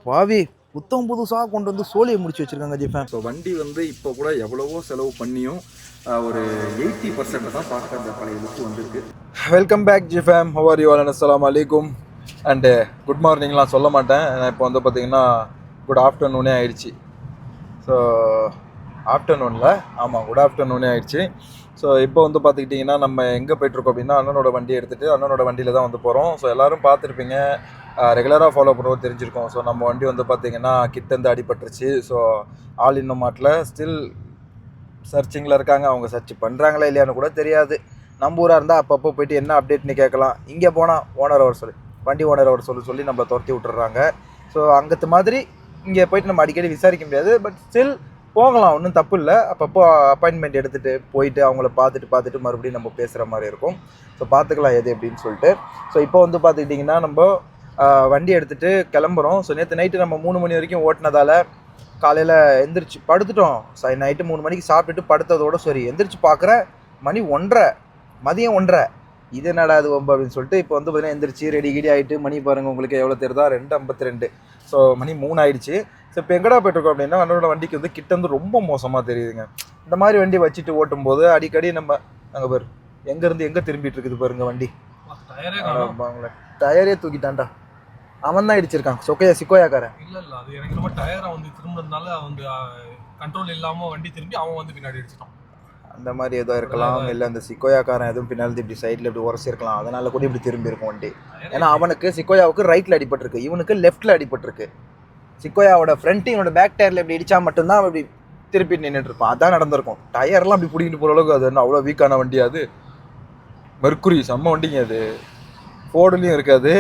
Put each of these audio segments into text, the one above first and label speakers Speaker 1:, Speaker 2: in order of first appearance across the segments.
Speaker 1: பாவி புத்தம் புதுசாக கொண்டு வந்து சோழியை முடிச்சு வச்சிருக்காங்க ஜிஃபேன்.
Speaker 2: ஸோ வண்டி வந்து இப்போ கூட எவ்வளவோ செலவு பண்ணியும் ஒரு 80% தான் பார்க்க அந்த பழைய லுக் வந்துருக்கு.
Speaker 1: வெல்கம் பேக் ஜிஃபேம். How are you all. அஸ்ஸலாமு அலைக்கும் அண்டு குட் மார்னிங்லாம் சொல்ல மாட்டேன். இப்போ வந்து பார்த்தீங்கன்னா குட் ஆஃப்டர்நூனே ஆயிடுச்சு. ஸோ ஆஃப்டர்நூனில் ஆமாம் குட் ஆஃப்டர்நூனே ஆயிடுச்சு. ஸோ இப்போ வந்து பார்த்துக்கிட்டிங்கன்னா நம்ம எங்கே போய்ட்ருக்கோம் அப்படின்னா அண்ணனோட வண்டி எடுத்துகிட்டு அண்ணனோட வண்டியில் தான் வந்து போகிறோம். ஸோ எல்லோரும் பார்த்துருப்பீங்க, ரெகுலராக ஃபாலோ பண்ணுறது தெரிஞ்சிருக்கோம். ஸோ நம்ம வண்டி வந்து பார்த்திங்கன்னா கிட்டேருந்து அடிபட்டுருச்சு. ஸோ ஆல் இன்னும் மாட்டில் ஸ்டில் சர்ச்சிங்கில் இருக்காங்க. அவங்க சர்ச் பண்ணுறாங்களா இல்லையான்னு கூட தெரியாது. நம்ம ஊராக இருந்தால் அப்பப்போ போய்ட்டு என்ன அப்டேட்னு கேட்கலாம். இங்கே போனால் ஓனர் அவர் வண்டி ஓனர் அவர் சொல்லி நம்மளை துரத்தி விட்டுறாங்க. ஸோ அங்கத்து மாதிரி இங்கே போய்ட்டு நம்ம அடிக்கடி விசாரிக்க முடியாது. பட் ஸ்டில் போகலாம், ஒன்றும் தப்பு இல்லை. அப்பப்போ அப்பாயின்மெண்ட் எடுத்துகிட்டு போயிட்டு அவங்கள பார்த்துட்டு மறுபடியும் நம்ம பேசுகிற மாதிரி இருக்கும். ஸோ பார்த்துக்கலாம் எது எப்படின்னு சொல்லிட்டு. ஸோ இப்போ வந்து பார்த்துக்கிட்டிங்கன்னா நம்ம வண்டி எடுத்துகிட்டு கிளம்புறோம். ஸோ நேற்று நைட்டு நம்ம 3 மணி வரைக்கும் ஓட்டினதால் காலையில் எந்திரிச்சு படுத்துட்டோம். நைட்டு 3 மணிக்கு சாப்பிட்டுட்டு படுத்ததோட சரி, எந்திரிச்சு பார்க்குறேன் மணி 1:30, மதியம் 1:30. இது என்னடா அது ரொம்ப அப்படின்னு சொல்லிட்டு இப்போ வந்து பார்த்தீங்கன்னா எந்திரிச்சு ரெடி ஆகிட்டு மணி பாருங்கள் உங்களுக்கு எவ்வளோ தெரியுதா, 2:52. ஸோ மணி 3 ஆகிடுச்சு. ஸோ இப்போ எங்கடா போய்ட்டுருக்கோம் அப்படின்னா அண்ணனோட வண்டிக்கு வந்து கிட்ட வந்து ரொம்ப மோசமாக தெரியுதுங்க. இந்த மாதிரி வண்டி வச்சுட்டு ஓட்டும்போது அடிக்கடி நம்ம அங்கே பாரு எங்கேருந்து எங்கே திரும்பிட்டு இருக்குது பாருங்கள் வண்டி. டயரே தூக்கிட்டான்டா, அவன் தான் இடிச்சிருக்கான். சிக்கோயாக்காரன்.
Speaker 3: இல்லை அது எனக்கு ரொம்ப டயரை வந்து திரும்பினதுனால வந்து கண்ட்ரோல் இல்லாமல் வண்டி திரும்பி அவன் வந்து பின்னாடி அடிச்சிட்டான்.
Speaker 1: அந்த மாதிரி ஏதோ இருக்கலாம். இல்லை அந்த சிக்கோயாக்காரன் எதுவும் பின்னாடி இப்படி சைடில் இப்படி உரசிருக்கலாம். அதனால கூட இப்படி திரும்பி இருக்கும் வண்டி. ஏன்னா அவனுக்கு சிக்கோயாவுக்கு ரைட்டில் அடிபட்டிருக்கு, இவனுக்கு லெஃப்ட்டில் அடிபட்டிருக்கு. சிக்கோயாவோட ஃப்ரண்ட் இவனோட பேக் டயரில் இப்படி இடிச்சா மட்டும்தான் அவன் இப்படி திருப்பி நின்றுட்டு இருப்பான். அதான் நடந்திருக்கும். டயர்லாம் அப்படி பிடிக்கிட்டு போகிற அளவுக்கு அது என்ன அவ்வளோ வீக்கான வண்டி. அது மெர்க்குரி செம்ம வண்டிங்க. அது ஃபோர்டுலேயும் இருக்காது,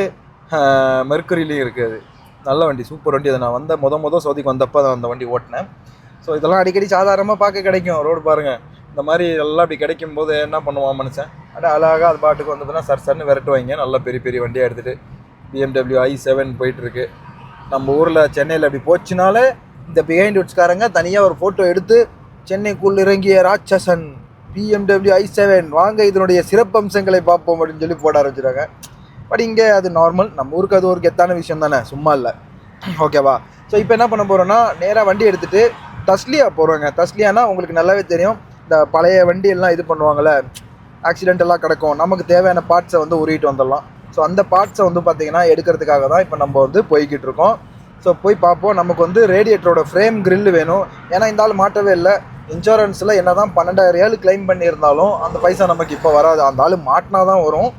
Speaker 1: மெர்க்குரிலையும் இருக்காது. நல்ல வண்டி, சூப்பர் வண்டி. அதை நான் வந்த மொதல் சோதிக்கு வந்தப்போ நான் அந்த வண்டி ஓட்டினேன். ஸோ இதெல்லாம் அடிக்கடி சாதாரணமாக பார்க்க கிடைக்கும். ரோடு பாருங்கள், இந்த மாதிரி எல்லாம் அப்படி கிடைக்கும் போது என்ன பண்ணுவான் மனுஷன், அழகாக அது பாட்டுக்கு வந்ததுன்னா சர்ன்னு விரட்டுவாங்க. நல்ல பெரிய வண்டியாக எடுத்துகிட்டு BMW i7 போயிட்டுருக்கு. நம்ம ஊரில் சென்னையில் அப்படி போச்சுனாலே இந்த பிஹைண்ட் வுட்ஸ்காரங்க தனியாக ஒரு ஃபோட்டோ எடுத்து சென்னைக்குள் இறங்கிய ராட்சசன் BMW i7 வாங்க இதனுடைய சிறப்பம்சங்களை பார்ப்போம் அப்படின்னு சொல்லி போட ஆரம்பிச்சிடுறாங்க. பட் இங்கே அது நார்மல், நம்ம ஊருக்கு அது ஒரு கெத்தான விஷயம் தானே, சும்மா இல்லை. ஓகேவா? ஸோ இப்போ என்ன பண்ண போகிறோன்னா நேராக வண்டி எடுத்துகிட்டு தஸ்லியா போகிறோங்க. தஸ்லியானா உங்களுக்கு நல்லாவே தெரியும், இந்த பழைய வண்டியெல்லாம் இது பண்ணுவாங்கள்ல, ஆக்சிடென்ட் எல்லாம் கிடக்கும், நமக்கு தேவையான பார்ட்ஸை வந்து உருவிட்டு வந்துடலாம். ஸோ அந்த பார்ட்ஸை வந்து பார்த்திங்கன்னா எடுக்கிறதுக்காக தான் இப்போ நம்ம வந்து போய்கிட்டு இருக்கோம். ஸோ போய் பார்ப்போம். நமக்கு வந்து ரேடியேட்டரோட ஃப்ரேம் கிரில் வேணும். ஏன்னா இந்த ஆள் மாட்டவே இல்லை. இன்சூரன்ஸில் என்ன தான் 12,000 கிளைம் பண்ணியிருந்தாலும் அந்த பைசா நமக்கு இப்போ வராது. அந்த ஆள் மாட்டினா தான் வரும்.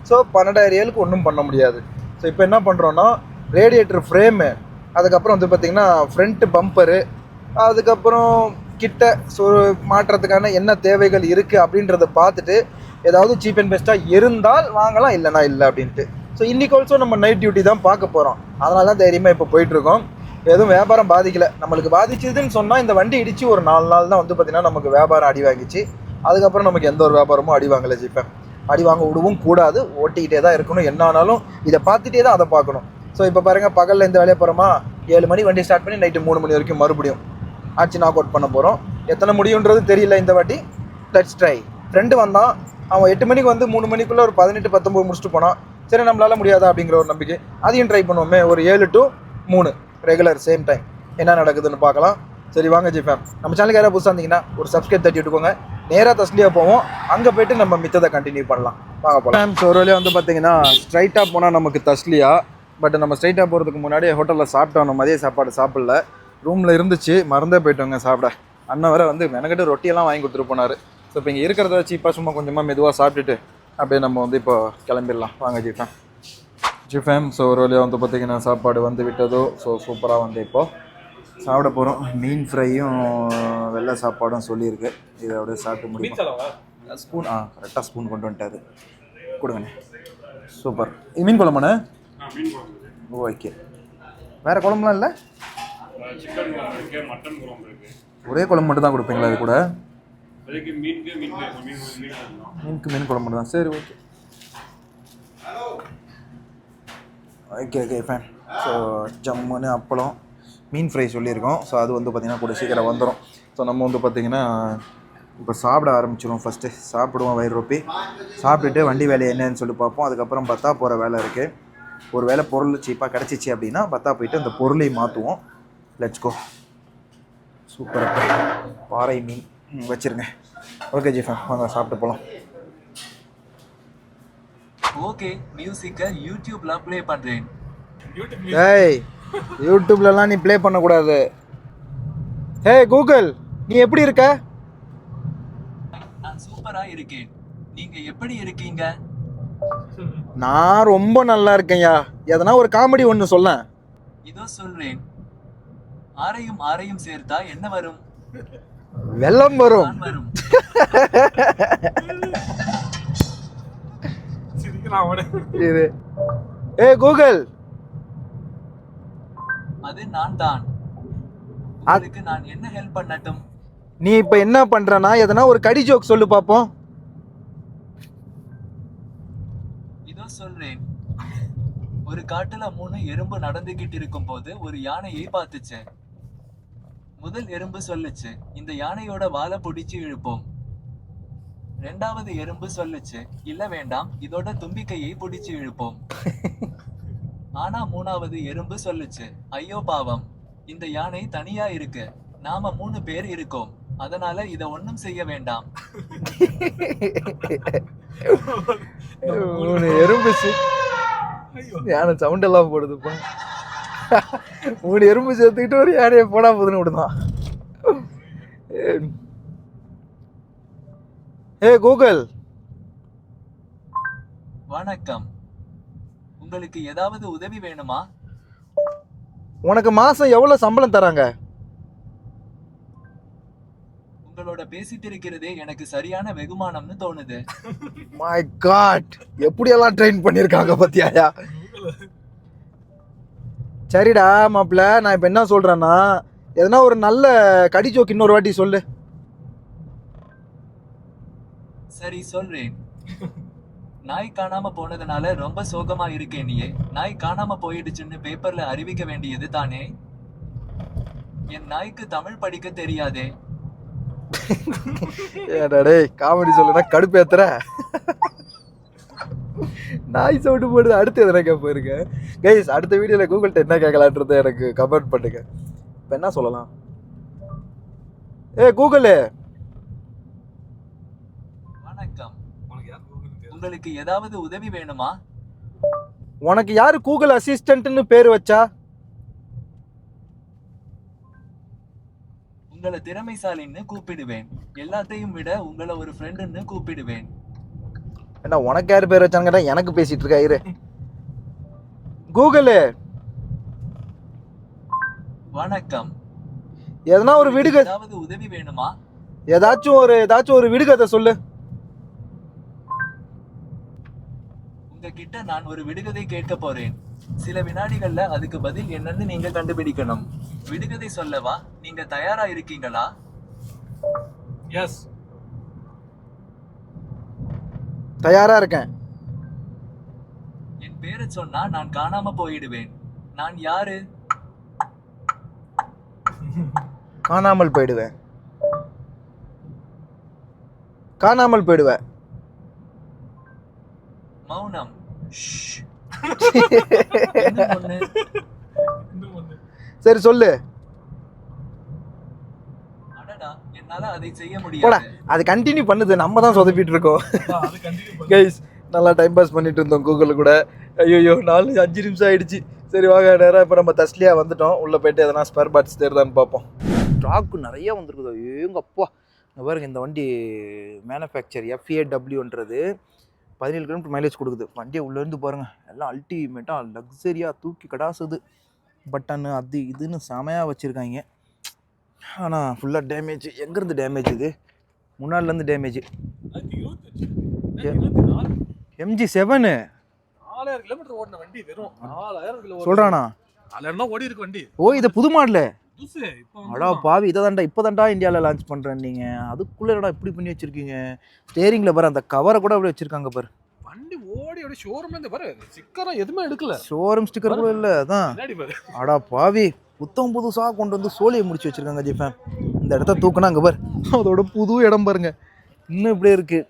Speaker 1: ஸோ 12,000 ஒன்றும் பண்ண முடியாது. ஸோ இப்போ என்ன பண்ணுறோன்னா ரேடியேட்டர் ஃப்ரேமு, அதுக்கப்புறம் வந்து பார்த்திங்கன்னா ஃப்ரண்ட்டு பம்பரு, அதுக்கப்புறம் கிட்ட ஸோ மாற்றுறதுக்கான என்ன தேவைகள் இருக்குது அப்படின்றத பார்த்துட்டு ஏதாவது சீப் அண்ட் பெஸ்ட்டாக இருந்தால் வாங்கலாம், இல்லைனா இல்லை அப்படின்ட்டு. ஸோ இன்றைக்கி ஆல்சோ நம்ம நைட் டியூட்டி தான் பார்க்க போகிறோம். அதனால தான் தைரியமாக இப்போ போயிட்டுருக்கோம். எதுவும் வியாபாரம் பாதிக்கலை. நம்மளுக்கு பாதிச்சதுன்னு சொன்னால் இந்த வண்டி இடித்து ஒரு 4 நாள் தான் வந்து பார்த்திங்கன்னா நமக்கு வியாபாரம் அடி வாங்கிச்சு. அதுக்கப்புறம் நமக்கு எந்த ஒரு வியாபாரமும் அடி வாங்கலை. ஜிப்பேன் அடி வாங்க விடவும் கூடாது, ஓட்டிக்கிட்டே தான் இருக்கணும். என்ன ஆனாலும் இதை பார்த்துட்டே தான் அதை பார்க்கணும். ஸோ இப்போ பாருங்கள், பகலில் இந்த வேலையை போகிறோமா, 7 மணி வண்டி ஸ்டார்ட் பண்ணி நைட்டு 3 மணி வரைக்கும் மறுபடியும் ஆச்சு நாக் அவுட் பண்ண போகிறோம். எத்தனை முடியுன்றது தெரியல இந்த வாட்டி. Let's try. ஃப்ரெண்டு வந்தான், அவன் 8 மணிக்கு வந்து 3 மணிக்குள்ளே ஒரு 18-19 முடிச்சுட்டு போனான். சரி நம்மளால் முடியாதா அப்படிங்கிற ஒரு நம்பிக்கை, அதையும் ட்ரை பண்ணுவோமே. ஒரு 7 to 3 ரெகுலர் சேம் டைம் என்ன நடக்குதுன்னு பார்க்கலாம். சரி வாங்க ஜிஃபேம், நம்ம சேனலுக்கு யாராவது புதுசாக இருந்தீங்கன்னா ஒரு சப்ஸ்கிரைப் தட்டி விட்டுக்கோங்க. நேராக தஸ்லியா போவோம், அங்கே போய்ட்டு நம்ம மித்ததை கண்டினியூ பண்ணலாம். வாங்க போகலாம். ஸோ ஒரு வழியாக வந்து பார்த்தீங்கன்னா ஸ்ட்ரைட்டாக போனால் நமக்கு தஸ்லியா. பட் நம்ம ஸ்ட்ரைட்டாக போகிறதுக்கு முன்னாடி ஹோட்டலில் சாப்பிட்டோம். மதிய சாப்பாடு சாப்பிடல, ரூமில் இருந்துச்சு, மறந்தே போயிட்டோங்க சாப்பிட. அண்ணன் வர வந்து மெனக்கிட்டு ரொட்டியெல்லாம் வாங்கி கொடுத்துட்டு போனார். ஸோ இப்போ இங்கே இருக்கிறத சீப்பாக சும்மா கொஞ்சமாக மெதுவாக சாப்பிட்டுட்டு அப்படியே நம்ம வந்து இப்போ கிளம்பிடலாம். வாங்க ஜிஃபேம். ஸோ ஒரு வழியாக வந்து பார்த்திங்கன்னா சாப்பாடு வந்து விட்டதோ. ஸோ சூப்பராக வந்து இப்போது சாப்பிட போகிறோம். மீன் ஃப்ரையும் வெள்ளை சாப்பாடும் சொல்லியிருக்கு. இதை அப்படியே சாப்பிட்டு முடியும். ஸ்பூன் கரெக்டாக ஸ்பூன் கொண்டு வந்துட்டாரு, கொடுங்கண்ணே. சூப்பர். மீன் குழம்புண்ணே? ஓகே. வேறு குழம்புலாம் இல்லை? ஒரே குழம்பு மட்டும் தான் கொடுப்பீங்களா? அது கூட மீனுக்கு மீன் குழம்பு மட்டும் தான். சரி ஓகே ஃபேன். ஸோ ஜம்முன்னு அப்பளம், மீன் ஃப்ரை சொல்லியிருக்கோம். ஸோ அது வந்து பார்த்திங்கன்னா கூட சீக்கிரம் வந்துடும். ஸோ நம்ம வந்து பார்த்திங்கன்னா இப்போ சாப்பிட ஆரம்பிச்சிடுவோம். ஃபஸ்ட்டு சாப்பிடுவோம், வயிறு ரொப்பி சாப்பிட்டுட்டு வண்டி வேலை என்னன்னு சொல்லி பார்ப்போம். அதுக்கப்புறம் பார்த்தா போகிற வேலை இருக்குது. ஒரு வேளை பொருள் சீப்பாக கிடச்சிச்சு அப்படின்னா பத்தா போயிட்டு அந்த பொருளையும் மாற்றுவோம். Let's go. சூப்பராக பாறை மீன் வச்சுருங்க. ஓகே ஜிஃபன், வாங்க சாப்பிட்டு போகலாம்.
Speaker 4: ஓகே, மியூசிக்கை யூடியூப்ல ப்ளே பண்றேன்.
Speaker 1: ஏய், யூடியூப்லலாம் நீ ப்ளே பண்ணக்கூடாது. ஹே கூகுள், நீ எப்படி இருக்க?
Speaker 4: நான் சூப்பரா இருக்கேன். நீங்க எப்படி இருக்கீங்க?
Speaker 1: நான் ரொம்ப நல்லா இருக்கேன்யா. எதனா ஒரு காமெடி ஒன்று சொல்ல.
Speaker 4: இதோ சொல்றேன். ஆரையும் ஆரையும் சேர்த்தா என்ன வரும்?
Speaker 1: வெள்ளம் வரும்.
Speaker 4: நான் வரும்.
Speaker 1: இது ஏ கூகுள்,
Speaker 4: அது நான் தான். அதுக்கு நான் என்ன ஹெல்ப் பண்ணட்டும்?
Speaker 1: நீ இப்ப என்ன பண்றனா எதனா ஒரு கடி ஜோக் சொல்லு பாப்போம்.
Speaker 4: இதோ சொல்றேன். ஒரு காட்டுல 3 எறும்பு நடந்துகிட்டு இருக்கும் போது ஒரு யானையை பார்த்துச்சு. முதல் எறும்பு சொல்லுச்சு, இந்த யானையோட வாலை பிடிச்சு இழுப்போம். ரெண்டாவது எறும்பு சொல்லுச்சு, இல்ல வேண்டாம், இதோட தும்பிக்கையை பிடிச்சு இழுப்போம். ஆனா மூணாவது எறும்பு சொல்லுச்சு, ஐயோ பாவம், இந்த யானை தனியா இருக்கு, நாம 3 பேர் இருக்கோம், அதனால இத ஒண்ணும் செய்ய வேண்டாம்.
Speaker 1: எறும்பு யானை சவுண்ட் எல்லாம் போடுதுப்பா. 3 எறும்பு சேர்த்துக்கிட்டு ஒரு யானையை போடா போதுன்னு விடுதான். ஏ கூகுள்,
Speaker 4: வணக்கம், உங்களுக்கு ஏதாவது உதவி வேணுமா?
Speaker 1: உனக்கு மாசம் எவ்வளவு சம்பளம் தராங்க?
Speaker 4: உங்களோட பேசிட்டு இருக்கிறதே எனக்கு சரியான வெகுமானம்னு தோணுது.
Speaker 1: மை காட், எப்படியெல்லாம் ட்ரெயின் பண்ணியிருக்காங்க பத்தியாயா. சரிடா மாப்பிள்ள, நான் இப்போ என்ன சொல்கிறேன்னா எதனா ஒரு நல்ல கடி ஜோக் இன்னொரு வாட்டி சொல்லு.
Speaker 4: சரி சொல்றேன். நாய் காணாம போனதுனால ரொம்ப சோகமா இருக்கேன். நீயே நாய் காணாம போயிடுச்சுன்னு பேப்பர்ல அறிவிக்க வேண்டியது தானே? என் நாய்க்கு தமிழ் படிக்க தெரியாதே.
Speaker 1: ஏடாடே, காமெடி சொல்லுனா கடுப்பேத்துற. நாய் சவுண்டு போடுது. அடுத்து எதனா போயிருங்க கைஸ். அடுத்த வீடியோவில் கூகுள்கிட்ட என்ன கேட்கலான்றதை எனக்கு கமெண்ட் பண்ணுங்க. இப்போ என்ன சொல்லலாம்? ஏ கூகுள்,
Speaker 4: வணக்கம், உங்களுக்கு ஏதாவது உதவி வேணுமா?
Speaker 1: உனக்கு யாரு கூகுள் அசிஸ்டன்ட்னு பேர் வச்சா?
Speaker 4: உங்களை திறமைசாலின்னு கூப்பிடுவேன். எல்லாத்தையும் விட உங்களை ஒரு ஃப்ரெண்டுன்னு கூப்பிடுவேன்.
Speaker 1: என்ன உனக்கு யார் பேர் வச்சாங்க? எனக்கு பேசிட்டு இருக்கா இரு. கூகுள்,
Speaker 4: வணக்கம்,
Speaker 1: எதனா ஒரு விடுகதை,
Speaker 4: ஏதாவது உதவி வேணுமா?
Speaker 1: ஏதாச்சும் ஒரு விடுகதை சொல்லு.
Speaker 4: உங்ககிட்ட நான் ஒரு விடுகதை கேட்க போறேன். சில வினாடிகள்ல அதுக்கு பதில் என்னன்னு நீங்க கண்டுபிடிக்கணும். விடுகதை சொல்லவா? நீங்க தயாரா இருக்கீங்களா?
Speaker 3: எஸ்,
Speaker 1: தயாரா இருக்கேன்.
Speaker 4: என் பேரை சொன்னா நான் காணாம போயிடுவேன். நான் யாரு?
Speaker 1: காணாமல் போயிடுவேன். காணாமல் போயிடுவேன்.
Speaker 4: மௌனம்.
Speaker 1: சரி சொல்லு.
Speaker 4: அடடா, என்னால அதை செய்ய
Speaker 1: போடா,
Speaker 4: முடியாது.
Speaker 1: அது கண்டினியூ பண்ணுது, நம்ம தான் சொதப்பிட்டு இருக்கோம்.
Speaker 3: அது கண்டினியூ
Speaker 1: கைஸ், நல்லா டைம் பாஸ் பண்ணிட்டு இருந்தோம் கூகுள் கூட. ஐயோ 4-5 நிமிஷம் ஆயிடுச்சு. சரி வாங்க, நேராக இப்போ நம்ம தஸ்லியா வந்துட்டோம். உள்ளே போயிட்டு எதனா ஸ்பேர் பார்ட்ஸ் தேர்தான்னு பார்ப்போம். ஸ்டாக்கு நிறைய வந்துருக்குதோ ஏங்கப்பா. இங்கே பாருங்க, இந்த வண்டி மேனுஃபேக்சர் FAWன்றது 17 கிலோமீட்டர் மைலேஜ் கொடுக்குது. வண்டியை உள்ளேருந்து பாருங்கள், எல்லாம் அல்டிமேட்டாக லக்ஸரியாக தூக்கி கடாசுது. பட்டன்னு அது இதுன்னு செமையாக வச்சுருக்காங்க. ஆனால் ஃபுல்லாக டேமேஜ். எங்கேருந்து டேமேஜ்? இது முன்னாடிலேருந்து டேமேஜ். MG7
Speaker 3: 4000 கிலோமீட்டர் ஓடின வண்டி, வெறும் 4000 கிலோமீட்டர்
Speaker 1: சொல்கிறானா?
Speaker 3: 4000 தான் ஓடி இருக்கு வண்டி.
Speaker 1: ஓ, இது புது மாடலு.
Speaker 3: புதுசு இப்போ
Speaker 1: அடா பாவி, இப்போ தான்டா இந்தியாவில் லான்ச் பண்ணுறேன். நீங்கள் அதுக்குள்ளே என்னடா இப்படி பண்ணி வச்சுருக்கீங்க? ஸ்டேரிங்கில் பாரு, அந்த கவரை கூட அப்படி வச்சுருக்காங்க பாரு.
Speaker 3: வண்டி ஓடி அப்படியே ஷோரூம்ல இருந்து பாரு, ஸ்டிக்கரும் எதுவுமே எடுக்கல.
Speaker 1: ஷோரூம் ஸ்டிக்கர் கூட இல்லை. அதான்
Speaker 3: பின்னாடி பாரு.
Speaker 1: அடா பாவி, புதுசாக கொண்டு வந்து சோழியை முடிச்சு வச்சுருக்காங்க ஜிஃபேன். இந்த இடத்த தூக்குனா அங்கே பாரு, அதோட புது இடம் பாருங்க. இன்னும் இப்படியே இருக்குது.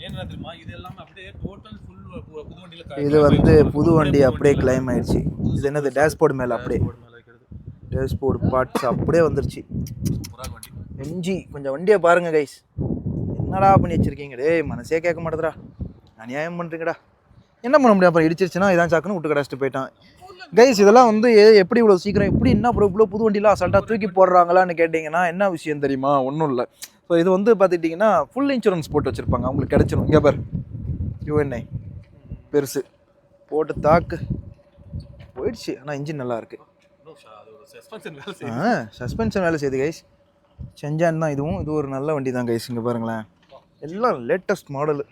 Speaker 3: என்ன தெரியுமா, இது எல்லாமே அப்படியே டோட்டல் ஃபுல் புது வண்டியில
Speaker 1: இது வந்து புது வண்டி அப்படியே கிளைம் ஆயிடுச்சு. இது என்னது டேஷ்போர்டு மேலே அப்படியே டேஷ்போர்டு பார்ட்ஸ் அப்படியே வந்துருச்சு. என்ஜி கொஞ்சம் வண்டியை பாருங்க கைஸ், என்னடா பண்ணி வச்சிருக்கீங்க டேய், மனசே கேட்க மாட்டேதுடா, அநியாயம் பண்ணுறீங்கடா. என்ன பண்ண முடியும், அப்புறம் இடிச்சிருச்சுன்னா இதான் சாக்குன்னு விட்டு கடைச்சிட்டு போயிட்டான். கைஸ் இதெல்லாம் வந்து எப்படி இவ்வளோ சீக்கிரம் எப்படி என்ன அப்புறம் இவ்வளோ புது வண்டிலாம் அசால்ட்டாக தூக்கி போடுறாங்களான்னு கேட்டிங்கன்னா என்ன விஷயம் தெரியுமா, ஒன்றும் இல்லை. ஸோ இது வந்து பார்த்துட்டிங்கன்னா ஃபுல் இன்சூரன்ஸ் போட்டு வச்சுருப்பாங்க, அவங்களுக்கு கிடச்சிடும். இங்கே பார் யூஎன்ஐ பெருசு போட்டு தாக்கு போயிடுச்சு. ஆனால் இன்ஜின் நல்லா இருக்குது. சஸ்பென்ஷன் வேலை செய்யுது கைஸ். செஞ்சான் தான் இதுவும், இது ஒரு நல்ல வண்டி தான் கைஸ். இங்கே பாருங்களேன், எல்லாம் லேட்டஸ்ட் மாடலு.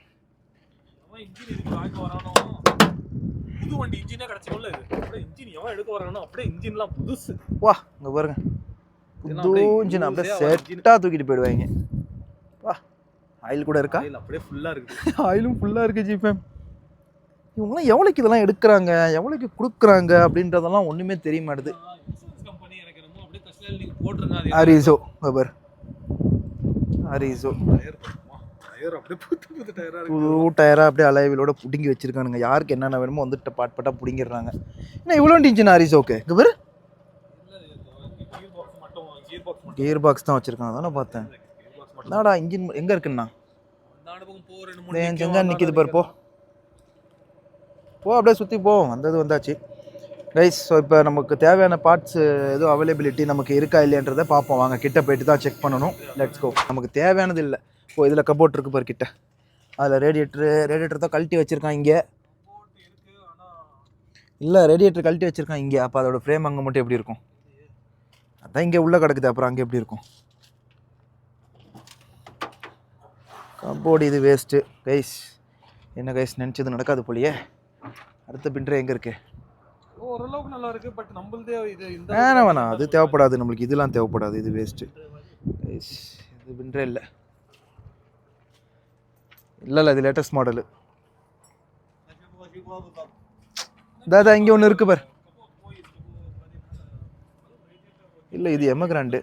Speaker 3: புது வண்டி இன்ஜினே கிடைச்சோம்ல, இது அப்படியே இன்ஜின் எவன் எடுக்க வரானோ அப்படியே இன்ஜின்லாம் புதுசு.
Speaker 1: வா இங்கே பாருங்க, புது இன்ஜின் அப்படியே செட்டாக தூக்கிட்டு போயிடுவாங்க. வா ஆயில் கூட இருக்கா,
Speaker 3: அப்படியே ஃபுல்லாக இருக்குது.
Speaker 1: ஆயிலும் ஃபுல்லாக இருக்குது ஜிபேம். இவங்களாம் எவ்வளோக்கு இதெல்லாம் எடுக்கிறாங்க, எவ்வளோக்கு கொடுக்குறாங்க அப்படின்றதெல்லாம் ஒன்றுமே தெரிய மாட்டுது.
Speaker 3: கம்பெனி எனக்கு என்னமோ அப்படியே கஸ்டல் நீங்க போட்டுருங்க.
Speaker 1: அரிசோ பார், அரிசோ
Speaker 3: டயர் அப்படியே புது டயரா இருக்கு.
Speaker 1: புது டயராக அப்படியே அலைவிலோட பிடுங்கி வச்சிருக்கானுங்க. யாருக்கு என்னென்ன வேணுமோ வந்துட்டு பாட்டாக பிடிங்கிடுறாங்க. என்ன இவ்வளோ இன்ஜின் அரிசோக்கு இங்கே பாரு, கியர் பாக்ஸ் தான் வச்சுருக்காங்க. தானே பார்த்தேன். என்னடா இன்ஜின் எங்கே இருக்குண்ணா, செஞ்சால் நிற்கிது பாரு. போ அப்படியே சுற்றி போ, வந்தாச்சு ரைஸ். ஸோ இப்போ நமக்கு தேவையான பார்ட்ஸ் எதுவும் அவைலபிலிட்டி நமக்கு இருக்கா இல்லையன்றதை பார்ப்போம். வாங்க கிட்ட போயிட்டு தான் செக் பண்ணணும். Let's go. நமக்கு தேவையானது இல்லை. ஓ இதில் கபோர்ட் இருக்குது பாரு கிட்ட, அதில் ரேடியேட்டர் தான் கழட்டி வச்சுருக்கான் இங்கே. இல்லை ரேடியேட்டர் கழட்டி வச்சுருக்கான் இங்கே. அப்போ அதோட ஃப்ரேம் அங்கே மட்டும் எப்படி இருக்கும், அதான் இங்கே உள்ளே கிடக்குது. அப்புறம் அங்கே எப்படி இருக்கும் கபோர்டு. இது வேஸ்ட்டு கைஸ். என்ன கைஸ் நினச்சது நடக்காது போலியே. அடுத்த பின்ட்ரே எங்கே இருக்குது,
Speaker 3: ஓரளவுக்கு நல்லா இருக்கு. பட் நம்மளதே இது இந்த
Speaker 1: வேணாம் அது தேவைப்படாது நம்மளுக்கு, இதெல்லாம் தேவைப்படாது. இது வேஸ்ட்டு கைஸ். இது பின்ட்ரே இல்லை, இது லேட்டஸ்ட் மாடலு. தாதா இங்கே ஒன்று இருக்கு பார். இல்லை இது எமகிராண்டு.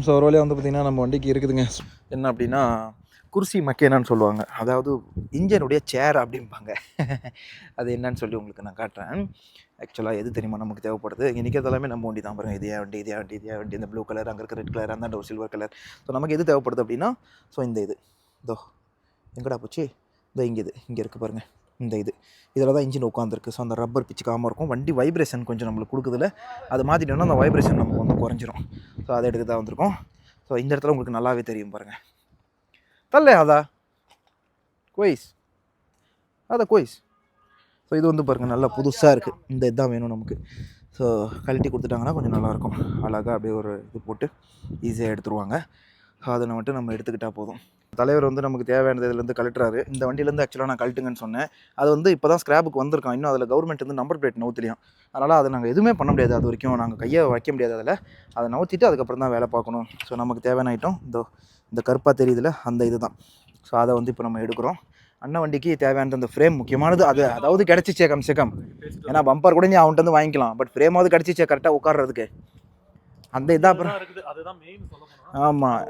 Speaker 1: ஸோ ஒரு வழியாக வந்து பார்த்திங்கன்னா நம்ம வண்டிக்கு இருக்குதுங்க. என்ன அப்படின்னா குர்சி மக்கேனான்னு சொல்லுவாங்க, அதாவது இன்ஜினுடைய சேர் அப்படிம்பாங்க. அது என்னன்னு சொல்லி உங்களுக்கு நான் காட்டுறேன். ஆக்சுவலாக எது தெரியுமா நமக்கு தேவைப்படுது, இங்கே நிற்கிறது எல்லாமே நம்ம வண்டி தான் பாருங்கள். இதே வண்டி இந்த ப்ளூ கலர், அங்கே இருக்க ரெட் கலர், அந்த ஒரு சில்வர் கலர். ஸோ நமக்கு எது தேவைப்படுது அப்படின்னா, ஸோ இந்த இது இதோ எங்கடா போச்சு, இதோ இங்கே இருக்குது பாருங்கள். இந்த இதில் தான் இன்ஜின் உட்காந்துருக்கு. ஸோ அந்த ரப்பர் பிச்சுக்காமல் இருக்கும். வண்டி வைப்ரேஷன் கொஞ்சம் நம்மளுக்கு கொடுக்குதுல, அது மாற்றிட்டோம்னா அந்த வைப்ரேஷன் நமக்கு வந்து குறைஞ்சிரும். ஸோ அதை எடுத்து தான் வந்திருக்கோம். ஸோ இந்த இடத்துல உங்களுக்கு நல்லாவே தெரியும் பாருங்கள். தல்லே அதா கோயிஸ், கோயிஸ். ஸோ இது வந்து பாருங்கள் நல்லா புதுசாக இருக்குது. இந்த இதுதான் வேணும் நமக்கு. ஸோ கழட்டி கொடுத்துட்டாங்கன்னா கொஞ்சம் நல்லாயிருக்கும். அழகாக அப்படியே ஒரு இது போட்டு ஈஸியாக எடுத்துருவாங்க. ஸோ அதை மட்டும் நம்ம எடுத்துக்கிட்டால் போதும். தலைவர் வந்து நமக்கு தேவையானது இதுலேருந்து கழட்டுறாரு. இந்த வண்டியிலேருந்து ஆக்சுவலாக நான் கழட்டுங்கன்னு சொன்னேன். அது வந்து இப்போ தான் ஸ்க்ராப்புக்கு வந்திருக்கான். இன்னும் அதில் கவர்மெண்ட் வந்து நம்பர் பிளேட் நவுத்திலையும். அதனால் அதை நாங்கள் எதுவுமே பண்ண முடியாது. அது வரைக்கும் நாங்கள் கையை வைக்க முடியாது. அதில் அதை நவுத்திட்டு அதுக்கப்புறம் தான் வேலை பார்க்கணும். ஸோ நமக்கு தேவையான ஐட்டம் இந்த கருப்பாக தெரியுதுல, அந்த இது தான். ஸோ அதை வந்து இப்போ நம்ம எடுக்கிறோம். அண்ணன் வண்டிக்கு தேவையானது அந்த ஃப்ரேம் முக்கியமானது. அது அதாவது கிடச்சிச்சே கம்சேகம். ஏன்னா பம்பர் கூட நீ அவன்கிட்ட வந்து வாங்கிக்கலாம். பட் ஃப்ரேமாவது கிடச்சிச்சே கரெக்டாக உட்கார்றதுக்கு. அந்த இதான் அப்புறம் ஆமாம்,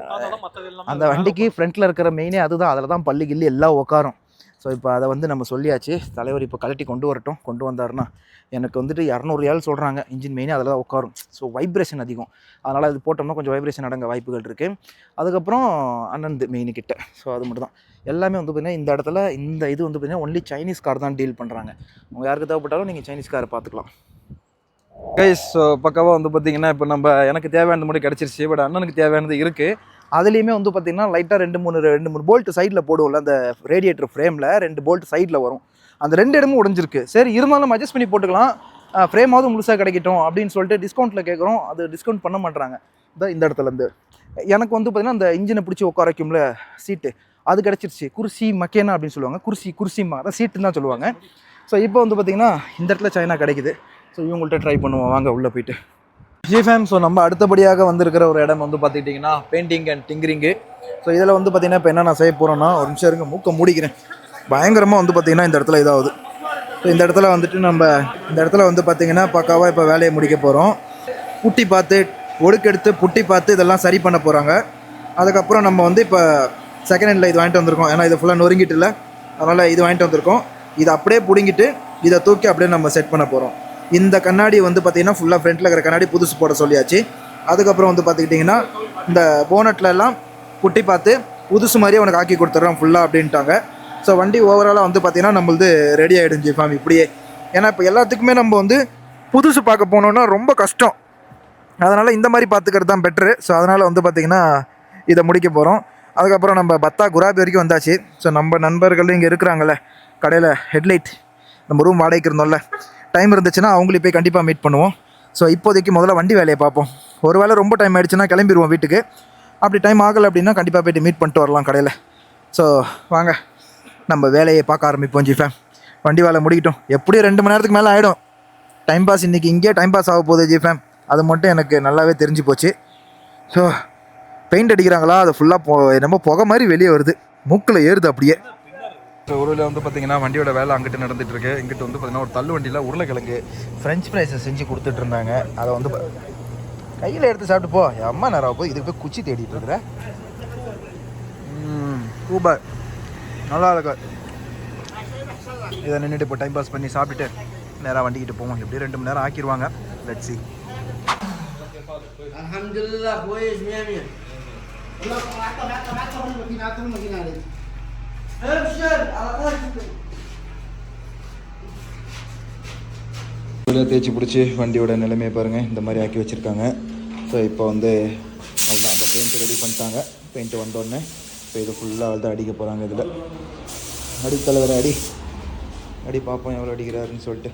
Speaker 1: அந்த வண்டிக்கு ஃப்ரண்ட்டில் இருக்கிற மெயினே அதுதான். அதில் தான் பள்ளி கில்லி எல்லாம் உட்காரும். ஸோ இப்போ அதை வந்து நம்ம சொல்லியாச்சு. தலைவர் இப்போ கழட்டி கொண்டு வந்தாருன்னா எனக்கு வந்துட்டு 200 ரியால் சொல்கிறாங்க. இன்ஜின் மெயினே அதில் தான் உட்காரும். ஸோ வைப்ரேஷன் அதிகம். அதனால் அது போட்டோம்னா கொஞ்சம் வைப்ரேஷன் அடங்க வாய்ப்புகள் இருக்குது. அதுக்கப்புறம் அண்ணன் மெயின் கிட்ட. ஸோ அது மட்டும் தான். எல்லாமே வந்து பார்த்திங்கன்னா இந்த இடத்துல இந்த இது வந்து பார்த்திங்கன்னா ஒன்லி சைனீஸ் கார் தான் டீல் பண்ணுறாங்க. உங்கள் யாருக்கு தேவைப்பட்டாலும் நீங்கள் சைனீஸ் காரை பார்த்துக்கலாம். கைஸ் ஸோ பக்காவாக வந்து பார்த்திங்கன்னா இப்போ நம்ம எனக்கு தேவையானது மட்டும் கிடச்சிருச்சு. பட் அண்ணனுக்கு தேவையானது இருக்குது. அதுலேயுமே வந்து பார்த்திங்கன்னா லைட்டாக ரெண்டு மூணு போல்ட்டு சைடில் போடுவோம்ல, அந்த ரேடியேட்டர் ஃப்ரேமில் 2 போல்ட் சைடில் வரும். அந்த 2 இடமும் உடஞ்சிருக்கு. சரி இருந்தாலும் நம்ம அட்ஜஸ்ட் பண்ணி போட்டுக்கலாம், ஃப்ரேமாவது முழுசாக கிடைக்கட்டும் அப்படின்னு சொல்லிட்டு டிஸ்கவுண்ட்டில் கேட்குறோம். அது டிஸ்கவுண்ட் பண்ண மாட்டாங்க. இந்த இடத்துலேருந்து எனக்கு வந்து பார்த்திங்கன்னா அந்த இன்ஜினை பிடிச்சி உட்கார வைக்கும்ல சீட்டு, அது கிடச்சிருச்சு. குர்சி மக்கேனா அப்படின்னு சொல்லுவாங்க. குர்சிமா அதான் சீட்டுன்னு தான் சொல்லுவாங்க. ஸோ இப்போ வந்து பார்த்திங்கன்னா இந்த இடத்துல சைனா கிடைக்குது. ஸோ இவங்கள்ட்ட ட்ரை பண்ணுவோம். வாங்க உள்ளே போயிட்டு ஜிஃபேம். ஸோ நம்ம அடுத்தபடியாக வந்திருக்கிற ஒரு இடம் வந்து பார்த்துக்கிட்டிங்கன்னா பெயிண்டிங் அண்ட் டிங்கரிங்கு. ஸோ இதில் வந்து பார்த்திங்கன்னா இப்போ என்ன நான் செய்ய போகிறேன்னா, ஒரு நிமிஷம் இருங்க, மூக்க மூடிக்கிறேன். பயங்கரமாக வந்து பார்த்திங்கன்னா இந்த இடத்துல இதாகுது. ஸோ இந்த இடத்துல வந்துட்டு நம்ம இந்த இடத்துல வந்து பார்த்திங்கன்னா பக்காவாக இப்போ வேலையை முடிக்க போகிறோம். ஒடுக்கெடுத்து புட்டி பார்த்து இதெல்லாம் சரி பண்ண போகிறாங்க. அதுக்கப்புறம் நம்ம வந்து இப்போ செகண்ட் ஹேண்டில் இது வாங்கிட்டு வந்திருக்கோம். ஏன்னா இது ஃபுல்லாக நொறுங்கிட்டு இல்லை, அதனால் இது வாங்கிட்டு வந்திருக்கோம். இதை அப்படியே பிடுங்கிட்டு இதை தூக்கி அப்படியே நம்ம செட் பண்ண போகிறோம். இந்த கண்ணாடி வந்து பார்த்திங்கன்னா ஃபுல்லாக ஃப்ரண்ட்டில் இருக்கிற கண்ணாடி புதுசு போட சொல்லியாச்சு. அதுக்கப்புறம் வந்து பார்த்துக்கிட்டிங்கன்னா இந்த போனட்டில் எல்லாம் குட்டி பார்த்து புதுசு மாதிரியே உனக்கு ஆக்கி கொடுத்துட்றோம் ஃபுல்லாக அப்படின்ட்டாங்க. ஸோ வண்டி ஓவராலாக வந்து பார்த்திங்கன்னா நம்மளது ரெடி ஆகிடும் ஜிஃபாம் இப்படியே. ஏன்னா இப்போ எல்லாத்துக்குமே நம்ம வந்து புதுசு பார்க்க போனோன்னா ரொம்ப கஷ்டம். அதனால் இந்த மாதிரி பார்த்துக்கிறது தான் பெட்ரு. ஸோ அதனால் வந்து பார்த்திங்கன்னா இதை முடிக்க போகிறோம். அதுக்கப்புறம் நம்ம பத்தா குராபி வரைக்கும் வந்தாச்சு. ஸோ நம்ம நண்பர்கள் இங்கே இருக்கிறாங்கல்ல கடையில், ஹெட்லைட் நம்ம ரூம் வாடகைக்கு இருந்தோம்ல, டைம் இருந்துச்சுன்னா அவங்களையும் போய் கண்டிப்பாக மீட் பண்ணுவோம். ஸோ இப்போதைக்கு முதல்ல வண்டி வேலையை பார்ப்போம். ஒரு வேளை ரொம்ப டைம் ஆகிடுச்சுன்னா கிளம்பிடுவோம் வீட்டுக்கு. அப்படி டைம் ஆகலை அப்படின்னா கண்டிப்பாக போய்ட்டு மீட் பண்ணிட்டு வரலாம் கடையில். ஸோ வாங்க நம்ம வேலையை பார்க்க ஆரம்பிப்போம் ஜிஃபேம். வண்டி வேலை முடிக்கட்டும். எப்படியும் 2 மணி நேரத்துக்கு மேலே ஆகிடும். டைம் பாஸ் இன்றைக்கி இங்கேயே டைம் பாஸ் ஆக போகுது ஜிஃபேம். அது மட்டும் எனக்கு நல்லாவே தெரிஞ்சு போச்சு. ஸோ பெயிண்ட் அடிக்கிறாங்களா, அது ஃபுல்லாக என்னமோ புகை மாதிரி வெளியே வருது, மூக்கில் ஏறுது அப்படியே.
Speaker 2: ஸோ ஊரில் வந்து பார்த்தீங்கன்னா வண்டியோட வேலை அங்கிட்டு நடந்துட்டு இருக்கு. இங்கிட்டு வந்து பார்த்தீங்கன்னா ஒரு தள்ளு வண்டியில் உருளைக்கிழங்கு
Speaker 1: ஃப்ரெஞ்ச் ஃப்ரைஸை செஞ்சு கொடுத்துட்டு இருந்தாங்க. அதை வந்து கையில் எடுத்து சாப்பிட்டு போ. அம்மா நேரம் போய் இதுக்கு போய் குச்சி தேடிட்டு இருக்கிற. சூப்பர், நல்லா இருக்கு. இதை நின்றுட்டு இப்போ டைம் பாஸ் பண்ணி சாப்பிட்டுட்டு நேராக வண்டிக்கிட்டு போவோம். எப்படியும் 2 மணி நேரம் ஆக்கிடுவாங்க. Let's see.
Speaker 5: Alhamdulillah, boys, minha.
Speaker 1: தேய்ச்சி பிடிச்சி வண்டியோட நிலைமையை பாருங்கள், இந்த மாதிரி ஆக்கி வச்சுருக்காங்க. ஸோ இப்போ வந்து அவ்வளோதான், அந்த பெயிண்ட் ரெடி பண்ணிட்டாங்க. பெயிண்ட் வந்தோடனே இப்போ இது ஃபுல்லாக தான் அடிக்க போகிறாங்க. இதில் அடித்தலைவர் அடி பார்ப்போம் எவ்வளோ அடிக்கிறாருன்னு சொல்லிட்டு.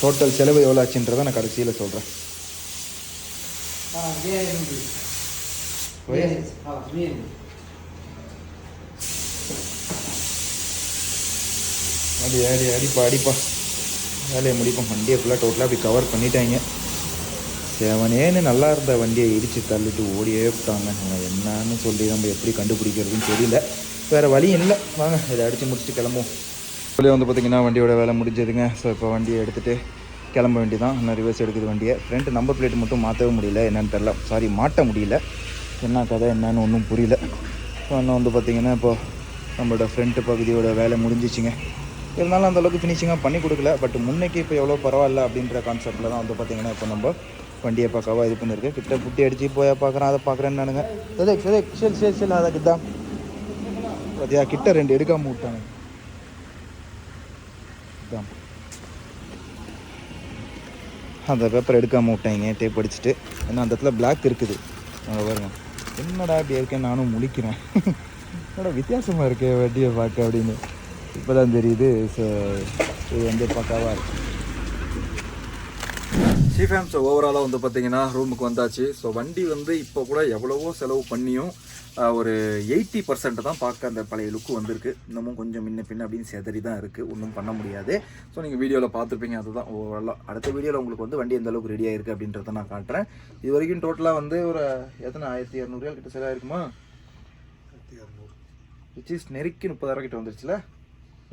Speaker 1: டோட்டல் செலவு எவ்வளோ ஆச்சுன்றதை நான் கடைசியில் சொல்கிறேன். அடிப்பா வேலையை முடிப்போம். வண்டியை ஃபுல்லாக டோட்டலாக அப்படி கவர் பண்ணிட்டாங்க. செவனேன்னு நல்லா இருந்த வண்டியை இடித்து தள்ளிட்டு ஓடியே விட்டாங்க. என்னன்னு சொல்லி நம்ம எப்படி கண்டுபிடிக்கிறதுன்னு தெரியல. வேறு வழியும் இல்லை. வாங்க இதை அடித்து முடிச்சுட்டு கிளம்புவோம். இப்போலே வந்து பார்த்திங்கன்னா வண்டியோட வேலை முடிஞ்சதுங்க. ஸோ இப்போ வண்டியை எடுத்துகிட்டு கிளம்ப வேண்டியதான். இன்னும் ரிவர்ஸ் எடுக்குது வண்டியை. ஃப்ரண்ட் நம்பர் பிளேட் மட்டும் மாற்றவே முடியல, என்னென்னு தெரில. சாரி, மாட்ட முடியல. என்ன கதை என்னன்னு ஒன்றும் புரியல. ஸோ இன்னும் வந்து பார்த்திங்கன்னா இப்போது நம்மளோட ஃப்ரண்ட்டு பகுதியோட வேலை முடிஞ்சிச்சுங்க. இருந்தாலும் அந்தளவுக்கு ஃபினிஷிங்காக பண்ணி கொடுக்கல. பட் முன்னைக்கு இப்போ எவ்வளோ பரவாயில்ல அப்படின்ற கான்செப்டில் தான் வந்து பார்த்திங்கன்னா இப்போ நம்ம வண்டியை பார்க்கவா இது பண்ணியிருக்கு. கிட்ட புட்டி அடித்து போய் பார்க்குறேன், அதை பார்க்குறேன்னு நானுங்க. சரி அதுக்கு தான் பார்த்தியா கிட்ட 2 எடுக்காமல் விட்டாங்க. தான் அந்த பேப்பர் எடுக்காமல் விட்டாங்க டேப் அடிச்சுட்டு. ஏன்னா அந்த இடத்துல பிளாக் இருக்குது. அங்கே பாருங்க, என்னடா இப்படி இருக்கேன் நானும் முழிக்கிறேன். என்னோட வித்தியாசமாக இருக்கே வண்டியை பார்க்க அப்படின்னு இப்போ தான் தெரியுது. ஸோ இது வந்து பக்காவாக இருக்குது.
Speaker 2: சிஃபேம். ஸோ ஓவராலாக வந்து பார்த்தீங்கன்னா ரூமுக்கு வந்தாச்சு. ஸோ வண்டி வந்து இப்போ கூட எவ்வளவோ செலவு பண்ணியும் ஒரு 80% தான் பார்க்க அந்த பழைய லுக்கு வந்திருக்கு. இன்னமும் கொஞ்சம் முன்ன பின்ன அப்படின்னு செதறி தான் இருக்குது. ஒன்றும் பண்ண முடியாது. ஸோ நீங்கள் வீடியோவில் பார்த்துருப்பீங்க. அதுதான் ஓவராலாக. அடுத்த வீடியோவில் உங்களுக்கு வந்து வண்டி எந்த அளவுக்கு ரெடியாக இருக்குது அப்படின்றத நான் காட்டுறேன். இது வரைக்கும் டோட்டலாக வந்து ஒரு எத்தனை 1200 கிட்ட செலவாக இருக்குமா? 1200 விச் இஸ் நெருக்கி 30,000 கிட்ட வந்துருச்சுல.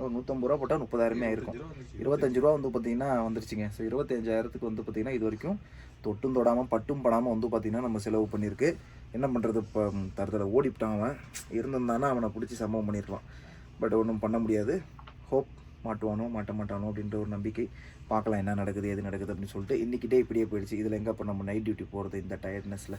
Speaker 2: ஒரு 150 ரூபா போட்டால் 30,000 ஆயிருக்கும். 25 ரூபா வந்து பார்த்தீங்கன்னா வந்துருச்சுங்க. ஸோ 25,000க்கு வந்து பார்த்தீங்கன்னா இது வரைக்கும் தொட்டும் தொடாமல் பட்டும் படாமல் வந்து பார்த்தீங்கன்னா நம்ம செலவு பண்ணியிருக்கு. என்ன பண்ணுறது, இப்போ தரத்தில் ஓடிவிட்டான். அவன் இருந்திருந்தானா அவனை பிடிச்சி சம்பவம் பண்ணியிருக்கலாம். பட் ஒன்றும் பண்ண முடியாது. ஹோப் மாட்டுவானோ மாட்ட மாட்டானோ அப்படின்ற ஒரு நம்பிக்கை. பார்க்கலாம் என்ன நடக்குது எது நடக்குது அப்படின்னு சொல்லிட்டு. இன்றைக்கிட்டே இப்படியே போயிடுச்சு. இதில் எங்கே இப்போ நம்ம நைட் டியூட்டி போகிறது இந்த டயர்ட்னஸில்.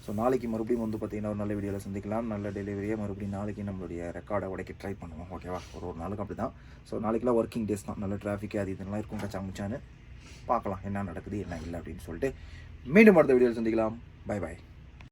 Speaker 2: ஸோ நாளைக்கு மறுபடியும் வந்து பார்த்திங்கன்னா ஒரு நல்ல வீடியோவில் சந்திக்கலாம். நல்ல டெலிவரியாக மறுபடியும் நாளைக்கு நம்மளுடைய ரெக்கார்டை உடைக்க ட்ரை பண்ணுவோம். ஓகேவா? ஒரு நாளுக்கு அப்படி தான். ஸோ நாளைக்கெலாம் ஒர்க்கிங் டேஸ் தான். நல்ல டிராஃபிக் அது இதெல்லாம் இருக்கும் கச்சாமுச்சான்னு. பார்க்கலாம் என்ன நடக்குது என்ன இல்லை அப்படின்னு சொல்லிட்டு. மீண்டும் அடுத்த வீடியோவில் சந்திக்கலாம். Bye bye.